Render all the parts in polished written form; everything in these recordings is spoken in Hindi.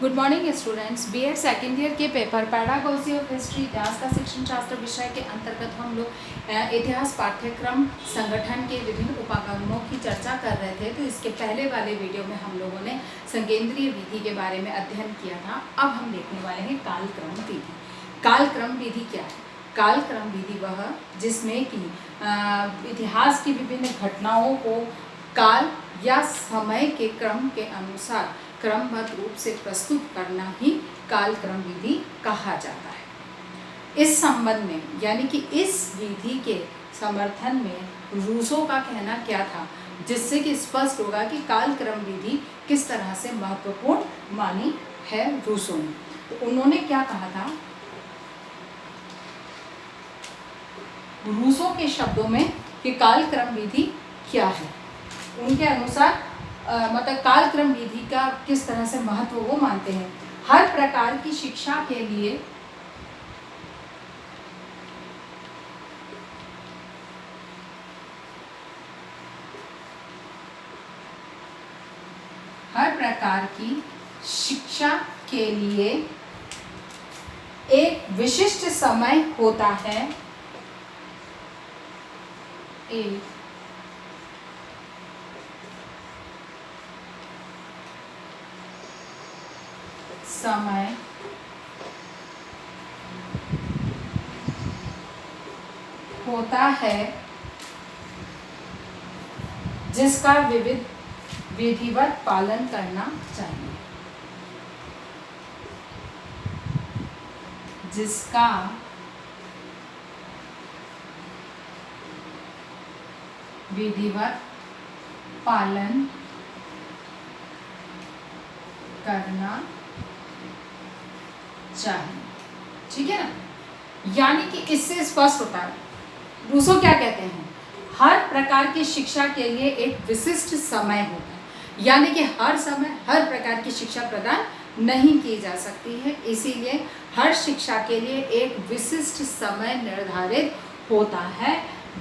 Good morning students. BEd second year के पेपर पैडागॉजी ऑफ हिस्ट्री इतिहास का शिक्षण शास्त्र विषय के अंतर्गत हम लोग इतिहास पाठ्यक्रम संगठन के विभिन्न उपागमों की चर्चा कर रहे थे। तो इसके पहले वाले वीडियो में हम लोगों ने संकेंद्रीय विधि के बारे में अध्ययन किया था। अब हम देखने वाले हैं कालक्रम विधि। कालक्रम विधि क्या है? कालक्रम विधि वह जिसमें कि इतिहास की विभिन्न घटनाओं को काल या समय के क्रम के अनुसार क्रमबद्ध रूप से प्रस्तुत करना ही कालक्रम विधि कहा जाता है। इस संबंध में यानी कि इस विधि के समर्थन में रूसों का कहना क्या था, जिससे कि स्पष्ट होगा कि कालक्रम विधि किस तरह से महत्वपूर्ण मानी है रूसों ने। तो उन्होंने क्या कहा था? रूसों के शब्दों में कि कालक्रम विधि क्या है, उनके अनुसार मतलब कालक्रम विधि का किस तरह से महत्व वो मानते हैं। हर प्रकार की शिक्षा के लिए एक विशिष्ट समय होता है। एक समय होता है जिसका विधिवत पालन करना चाहिए। जिसका विधिवत पालन करना चाहिए। ठीक है ना? यानी कि इससे स्पष्ट होता है रूसो क्या कहते हैं, हर प्रकार की शिक्षा के लिए एक विशिष्ट समय होता है। यानी कि हर समय हर प्रकार की शिक्षा प्रदान नहीं की जा सकती है, इसीलिए हर शिक्षा के लिए एक विशिष्ट समय निर्धारित होता है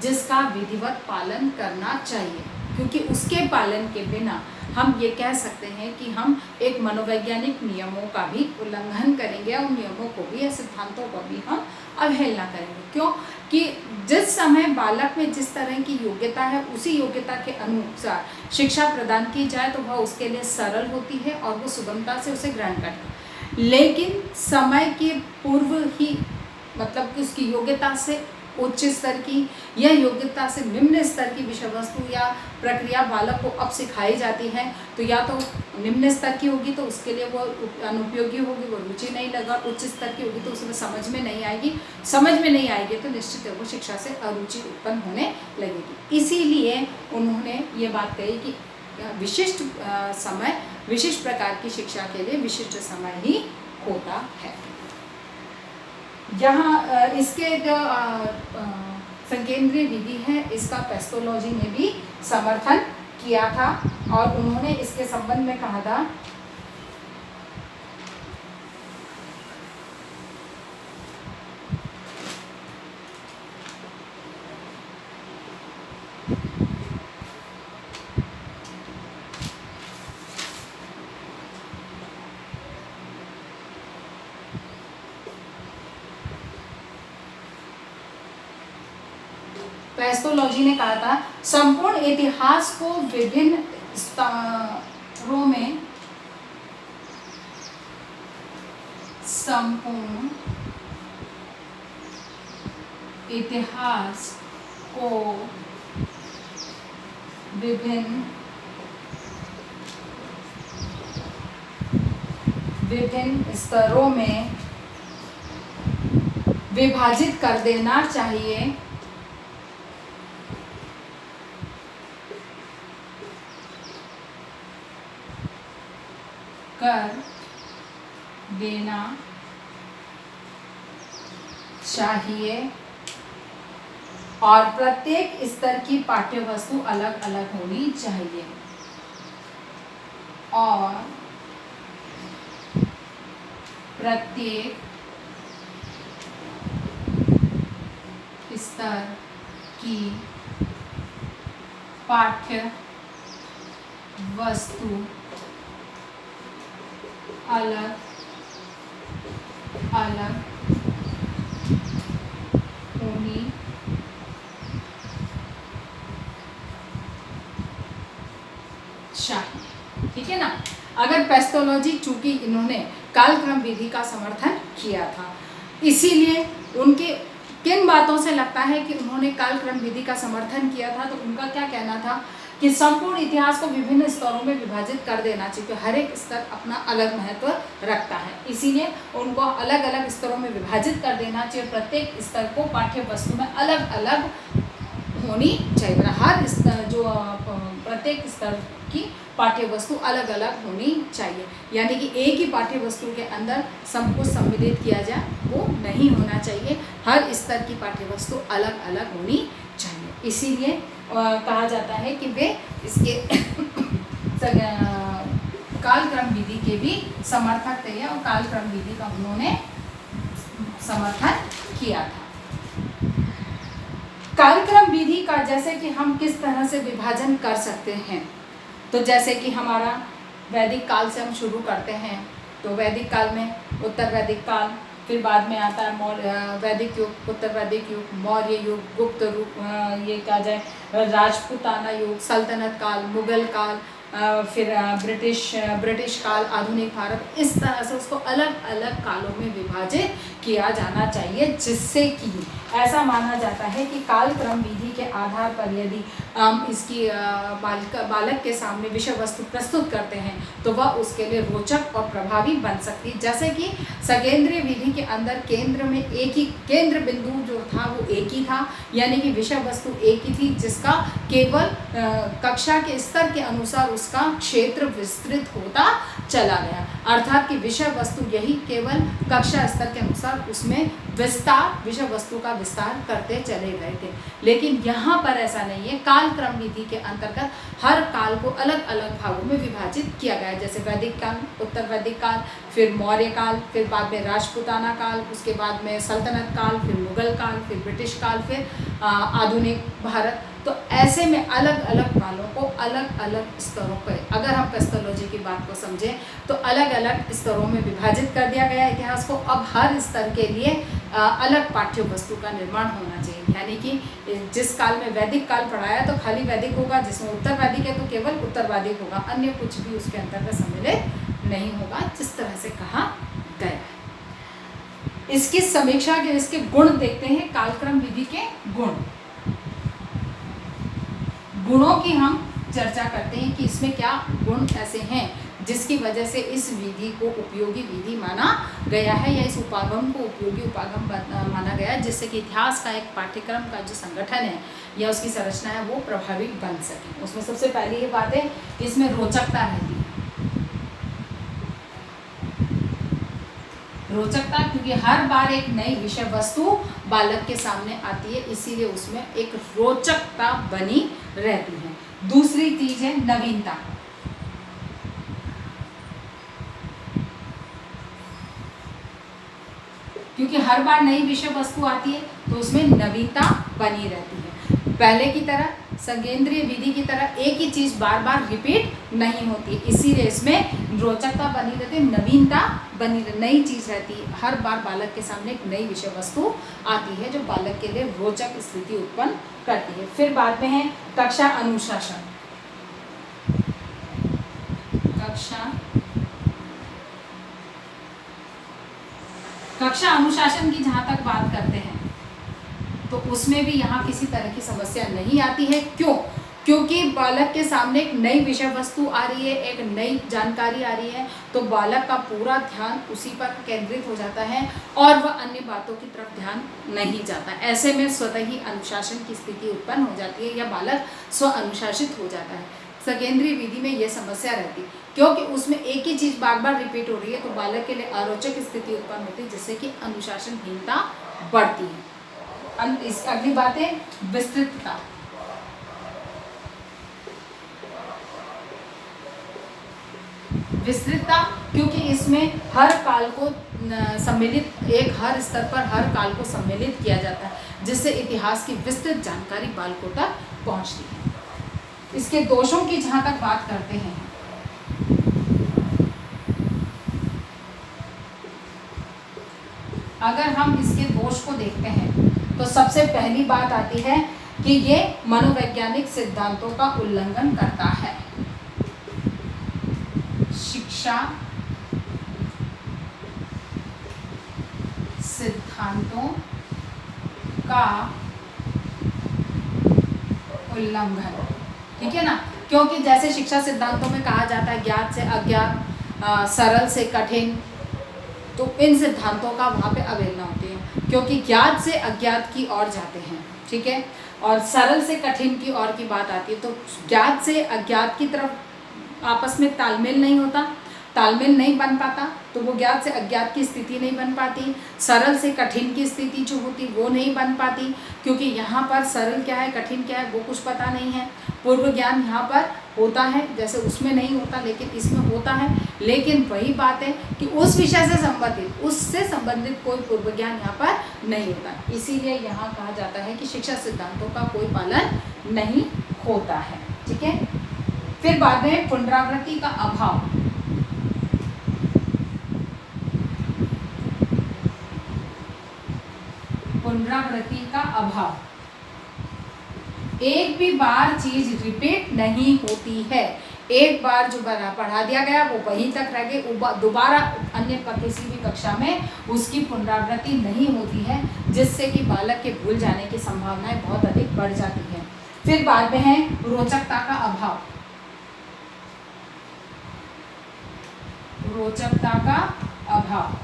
जिसका विधिवत पालन करना चाहिए। क्योंकि उसके पालन के बिना हम ये कह सकते हैं कि हम एक मनोवैज्ञानिक नियमों का भी उल्लंघन करेंगे और नियमों को भी या सिद्धांतों को भी हम अवहेलना करेंगे। क्यों? कि जिस समय बालक में जिस तरह की योग्यता है उसी योग्यता के अनुसार शिक्षा प्रदान की जाए तो वह उसके लिए सरल होती है और वो सुगमता से उसे ग्रहण करता है। लेकिन समय के पूर्व ही मतलब कि उसकी योग्यता से उच्च स्तर की या योग्यता से निम्न स्तर की विषय वस्तु या प्रक्रिया बालक को अब सिखाई जाती है, तो या तो निम्न स्तर की होगी तो उसके लिए वो अनुपयोगी होगी, वो रुचि नहीं लगा। उच्च स्तर की होगी तो उसमें समझ में नहीं आएगी तो निश्चित है वो शिक्षा से अरुचि उत्पन्न होने लगेगी। इसीलिए उन्होंने ये बात कही कि विशिष्ट समय विशिष्ट प्रकार की शिक्षा के लिए विशिष्ट समय ही होता है। यहाँ इसके जो संकेंद्रीय विधि है इसका पेस्टोलॉजी ने भी समर्थन किया था और उन्होंने इसके संबंध में कहा था पेस्टोलॉजी ने कहा था संपूर्ण इतिहास को विभिन्न स्तरों में संपूर्ण इतिहास को विभिन्न स्तरों में विभाजित कर देना चाहिए। और प्रत्येक स्तर की पाठ्य वस्तु अलग अलग होनी चाहिए और प्रत्येक स्तर की पाठ्य वस्तु अलग अलग होनी चाहिए। ठीक है ना। अगर पेस्टोलॉजी, चूंकि इन्होंने कालक्रम विधि का समर्थन किया था, इसीलिए उनके किन बातों से लगता है कि उन्होंने कालक्रम विधि का समर्थन किया था, तो उनका क्या कहना था कि संपूर्ण इतिहास को विभिन्न स्तरों में विभाजित कर देना चाहिए, हर एक स्तर अपना अलग महत्व रखता है, इसीलिए उनको अलग अलग स्तरों में विभाजित कर देना चाहिए। प्रत्येक स्तर को पाठ्य वस्तु में अलग अलग होनी चाहिए। हर स्तर जो प्रत्येक स्तर की पाठ्य वस्तु अलग अलग होनी चाहिए, यानी कि एक ही पाठ्य वस्तु के अंदर सब कुछ सम्मिलित किया जाए, वो नहीं होना चाहिए। हर स्तर की पाठ्य वस्तु अलग अलग होनी चाहिए। इसीलिए कहा जाता है कि वे इसके कालक्रम विधि के भी समर्थक थे और कालक्रम विधि का उन्होंने समर्थन किया था। कालक्रम विधि का जैसे कि हम किस तरह से विभाजन कर सकते हैं, तो जैसे कि हमारा वैदिक काल से हम शुरू करते हैं, तो वैदिक काल में उत्तर वैदिक काल, फिर बाद में आता है वैदिक युग, उत्तर वैदिक युग, मौर्य युग, गुप्त युग, ये कहा जाए राजपूताना युग, सल्तनत काल, मुगल काल, फिर ब्रिटिश काल, आधुनिक भारत। इस तरह से उसको अलग अलग कालों में विभाजित किया जाना चाहिए, जिससे कि ऐसा माना जाता है कि कालक्रम विधि के आधार पर यदि इसकी बालक के सामने विषय वस्तु प्रस्तुत करते हैं तो वह उसके लिए रोचक और प्रभावी बन सकती है। जैसे कि सकेंद्रीय विधि के अंदर केंद्र में एक ही केंद्र बिंदु जो था वो एक ही था, यानी कि विषय वस्तु एक ही थी, जिसका केवल कक्षा के स्तर के अनुसार उसका क्षेत्र विस्तृत होता चला गया, अर्थात कि विषय वस्तु यही केवल कक्षा स्तर के अनुसार उसमें विस्तार, विषय वस्तु का विस्तार करते चले गए थे। लेकिन यहाँ पर ऐसा नहीं है। कालक्रम विधि के अंतर्गत हर काल को अलग अलग भागों में विभाजित किया गया है, जैसे वैदिक काल, उत्तर वैदिक काल, फिर मौर्य काल, फिर बाद में राजपूताना काल, उसके बाद में सल्तनत काल, फिर मुगल काल, फिर ब्रिटिश काल, फिर आधुनिक भारत। तो ऐसे में अलग अलग कालों को अलग अलग स्तरों पर, अगर हम पेस्टोलॉजी की बात को समझें तो अलग अलग स्तरों में विभाजित कर दिया गया इतिहास को। अब हर स्तर के लिए अलग पाठ्य वस्तु का निर्माण होना चाहिए, यानी कि जिस काल में वैदिक काल पढ़ाया तो खाली वैदिक होगा, जिसमें उत्तर वैदिक है तो केवल उत्तर वैदिक होगा, अन्य कुछ भी उसके अंतर्गत सम्मिलित नहीं होगा, जिस तरह से कहा गया है। इसकी समीक्षा के इसके गुण देखते हैं, कालक्रम विधि के गुणों की हम चर्चा करते हैं कि इसमें क्या गुण ऐसे हैं जिसकी वजह से इस विधि को उपयोगी विधि माना गया है, या इस उपागम को उपयोगी उपागम माना गया है, जिससे कि इतिहास का एक पाठ्यक्रम का जो संगठन है या उसकी संरचना है वो प्रभावी बन सके। उसमें सबसे पहली ये बात है कि इसमें रोचकता रहती है। रोचकता, क्योंकि हर बार एक नई विषय वस्तु बालक के सामने आती है, इसीलिए उसमें एक रोचकता बनी रहती है। दूसरी चीज है नवीनता। क्योंकि हर बार नई विषय वस्तु आती है तो उसमें नवीनता बनी रहती है। पहले की तरह संकेंद्रीय विधि की तरह एक ही चीज बार बार रिपीट नहीं होती, इसीलिए इसमें रोचकता बनी रहती है, नवीनता बनी, नई चीज रहती है। हर बार बालक के सामने एक नई विषय वस्तु आती है जो बालक के लिए रोचक स्थिति उत्पन्न करती है। फिर बाद में है कक्षा अनुशासन। कक्षा अनुशासन की जहाँ तक बात करते हैं तो उसमें भी यहाँ किसी तरह की समस्या नहीं आती है। क्यों? क्योंकि बालक के सामने एक नई विषय वस्तु आ रही है, एक नई जानकारी आ रही है, तो बालक का पूरा ध्यान उसी पर केंद्रित हो जाता है और वह अन्य बातों की तरफ ध्यान नहीं जाता। ऐसे में स्वतः ही अनुशासन की स्थिति उत्पन्न हो जाती है या बालक स्व अनुशासित हो जाता है। सकेंद्रीय विधि में यह समस्या रहती है क्योंकि उसमें एक ही चीज़ बार बार रिपीट हो रही है, तो बालक के लिए अरोचक स्थिति उत्पन्न होती है, जिससे कि अनुशासनहीनता बढ़ती है। इस अगली बात है विस्तृतता। विस्तृतता, क्योंकि इसमें हर काल को सम्मिलित, एक हर स्तर पर हर काल को सम्मिलित किया जाता है, जिससे इतिहास की विस्तृत जानकारी बालकों तक पहुंचती है। इसके दोषों की जहाँ तक बात करते हैं अगर हम इसके दोष को देखते हैं तो सबसे पहली बात आती है कि ये मनोवैज्ञानिक सिद्धांतों का उल्लंघन करता है। शिक्षा सिद्धांतों का उल्लंघन, ठीक है ना, क्योंकि जैसे शिक्षा सिद्धांतों में कहा जाता है ज्ञात से अज्ञात, सरल से कठिन, तो इन सिद्धांतों का वहाँ पे अवहेलना होती है, क्योंकि ज्ञात से अज्ञात की ओर जाते हैं, ठीक है, और सरल से कठिन की ओर की बात आती है, तो ज्ञात से अज्ञात की तरफ आपस में तालमेल नहीं होता, तालमेल नहीं बन पाता, तो वो ज्ञात से अज्ञात की स्थिति नहीं बन पाती। सरल से कठिन की स्थिति जो होती वो नहीं बन पाती, क्योंकि यहाँ पर सरल क्या है कठिन क्या है वो कुछ पता नहीं है। पूर्व ज्ञान यहाँ पर होता है, जैसे उसमें नहीं होता लेकिन इसमें होता है, लेकिन वही बात है कि उस विषय से संबंधित, उससे संबंधित कोई पूर्व ज्ञान यहाँ पर नहीं होता। इसीलिए यहाँ कहा जाता है कि शिक्षा सिद्धांतों का कोई पालन नहीं होता है, ठीक है। फिर बाद में पुनरावृत्ति का अभाव। पुनरावृत्ति का अभाव, एक भी बार चीज रिपीट नहीं होती है। एक बार जो पढ़ा दिया गया वो वहीं तक रह गए, दोबारा अन्य किसी भी कक्षा में उसकी पुनरावृत्ति नहीं होती है, जिससे कि बालक के भूल जाने की संभावनाएं बहुत अधिक बढ़ जाती है। फिर बाद में है रोचकता का अभाव। रोचकता का अभाव,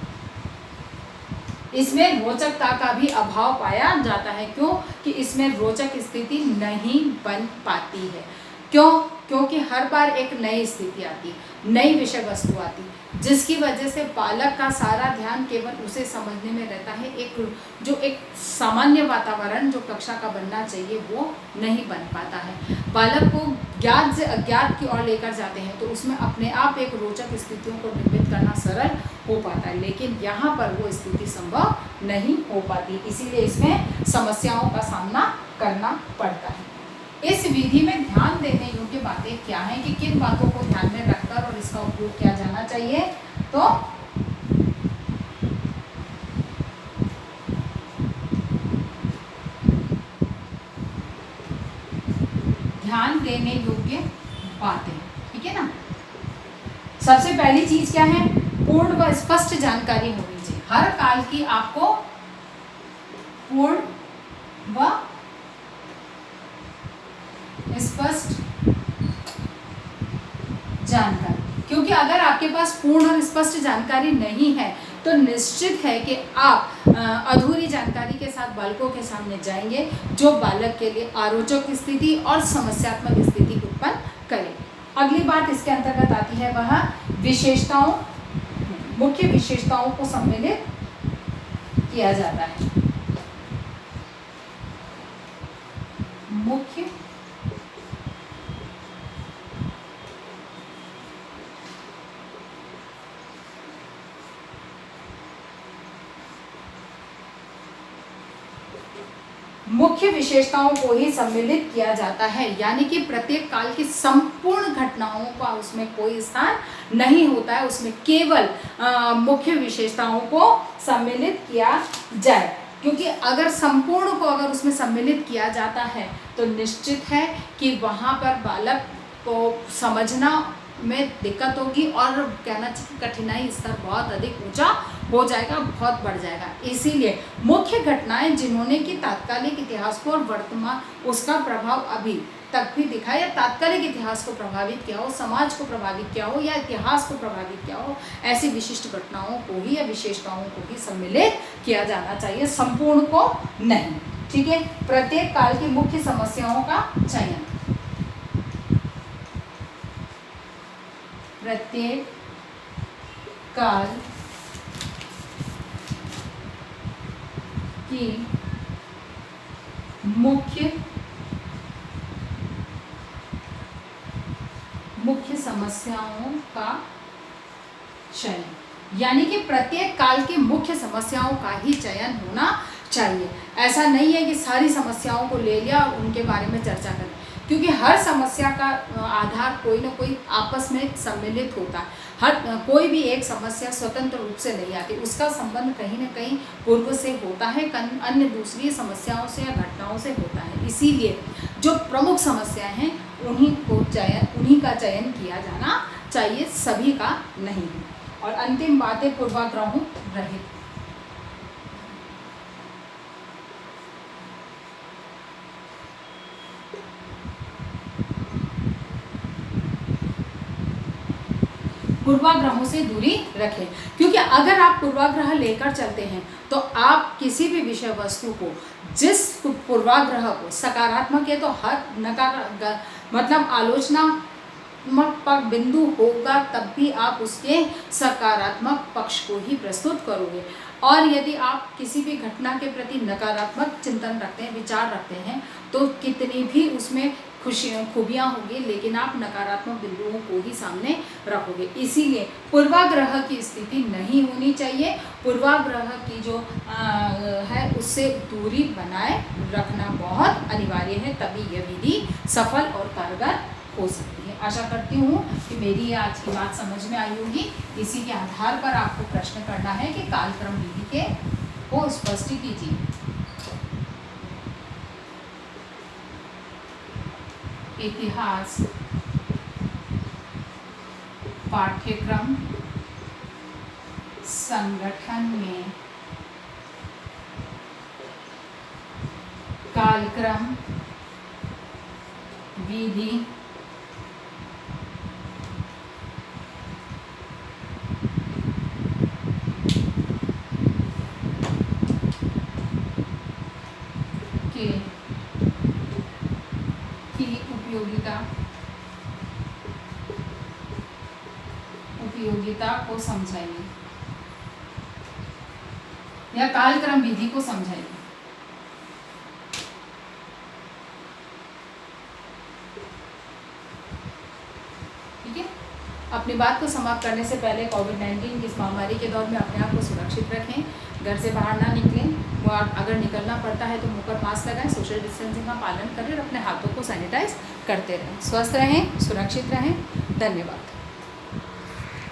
इसमें रोचकता का भी अभाव पाया जाता है। क्यों? कि इसमें रोचक स्थिति नहीं बन पाती है। क्यों? क्योंकि हर बार एक नई स्थिति आती, नई विषय वस्तु आती, जिसकी वजह से बालक का सारा ध्यान केवल उसे समझने में रहता है। एक सामान्य वातावरण जो कक्षा का बनना चाहिए वो नहीं बन पाता है। बालक को ज्ञात से अज्ञात की ओर लेकर जाते हैं तो उसमें अपने आप एक रोचक स्थितियों को निर्मित करना सरल हो पाता है, लेकिन यहाँ पर वो स्थिति संभव नहीं हो पाती, इसीलिए इसमें समस्याओं का सामना करना पड़ता है। इस विधि में ध्यान देने योग्य बातें क्या हैं, कि किन बातों को ध्यान में रखकर और इसका उपयोग किया जाना चाहिए। तो ध्यान देने योग्य बातें, ठीक है ना। सबसे पहली चीज क्या है, पूर्ण व स्पष्ट जानकारी होनी चाहिए। हर काल की आपको पूर्ण व स्पष्ट जानकारी, क्योंकि अगर आपके पास पूर्ण और स्पष्ट जानकारी नहीं है तो निश्चित है कि आप अधूरी जानकारी के साथ बालकों के सामने जाएंगे, जो बालक के लिए अरोचक स्थिति और समस्यात्मक स्थिति उत्पन्न करे। अगली बात इसके अंतर्गत आती है वह विशेषताओं, मुख्य विशेषताओं को सम्मिलित किया जाता है। मुख्य मुख्य विशेषताओं को ही सम्मिलित किया जाता है, यानी कि प्रत्येक काल की संपूर्ण घटनाओं का उसमें कोई स्थान नहीं होता है, उसमें केवल मुख्य विशेषताओं को सम्मिलित किया जाए। क्योंकि अगर संपूर्ण को अगर उसमें सम्मिलित किया जाता है तो निश्चित है कि वहाँ पर बालक को समझना में दिक्कत होगी और कहना चाहिए कठिनाई स्तर बहुत अधिक ऊंचा हो जाएगा, बहुत बढ़ जाएगा। इसीलिए मुख्य घटनाएं जिन्होंने कि तात्कालिक इतिहास को और वर्तमान उसका प्रभाव अभी तक भी दिखा, या तात्कालिक इतिहास को प्रभावित किया हो, समाज को प्रभावित किया हो या इतिहास को प्रभावित किया हो, ऐसी विशिष्ट घटनाओं को ही या विशेषताओं को ही सम्मिलित किया जाना चाहिए, संपूर्ण को नहीं, ठीक है। प्रत्येक काल की मुख्य समस्याओं का चयन, प्रत्येक काल की मुख्य समस्याओं का चयन, यानी कि प्रत्येक काल की मुख्य समस्याओं का ही चयन होना चाहिए। ऐसा नहीं है कि सारी समस्याओं को ले लिया और उनके बारे में चर्चा करें, क्योंकि हर समस्या का आधार कोई ना कोई आपस में सम्मिलित होता है। हर कोई भी एक समस्या स्वतंत्र रूप से नहीं आती, उसका संबंध कहीं ना कहीं पूर्व से होता है, अन्य दूसरी समस्याओं से या घटनाओं से होता है। इसीलिए जो प्रमुख समस्याएं हैं उन्हीं का चयन किया जाना चाहिए, सभी का नहीं। और अंतिम बात है पूर्वाग्रहों रहित। पूर्वाग्रहों से दूरी रखें, क्योंकि अगर आप पूर्वाग्रह लेकर चलते हैं तो आप किसी भी विषय वस्तु को, जिस पूर्वाग्रह को सकारात्मक है तो हर मतलब आलोचनात्मक बिंदु होगा, तब भी आप उसके सकारात्मक पक्ष को ही प्रस्तुत करोगे। और यदि आप किसी भी घटना के प्रति नकारात्मक चिंतन रखते हैं, विचार रखते हैं, तो कितनी भी उसमें खूबियाँ होंगी, लेकिन आप नकारात्मक बिंदुओं को ही सामने रखोगे। इसीलिए पूर्वाग्रह की स्थिति नहीं होनी चाहिए। पूर्वाग्रह की जो है उससे दूरी बनाए रखना बहुत अनिवार्य है, तभी यह विधि सफल और कारगर हो सकती है। आशा करती हूँ कि मेरी आज की बात समझ में आई होगी। इसी के आधार पर आपको प्रश्न करना है कि कालक्रम विधि को स्पष्ट कीजिए। इतिहास पाठ्यक्रम संगठन में कालक्रम विधि उपयोगिता को समझाइए या कालक्रम विधि को समझाइए। ठीक है, अपनी बात को समाप्त करने से पहले कोविड-19 की इस महामारी के दौर में अपने आप को सुरक्षित रखें, घर से बाहर ना निकलें, और अगर निकलना पड़ता है तो मुंह पर मास्क लगाएं, सोशल डिस्टेंसिंग का पालन करें और अपने हाथों को सैनिटाइज करते रहें। स्वस्थ रहें, सुरक्षित रहें। धन्यवाद।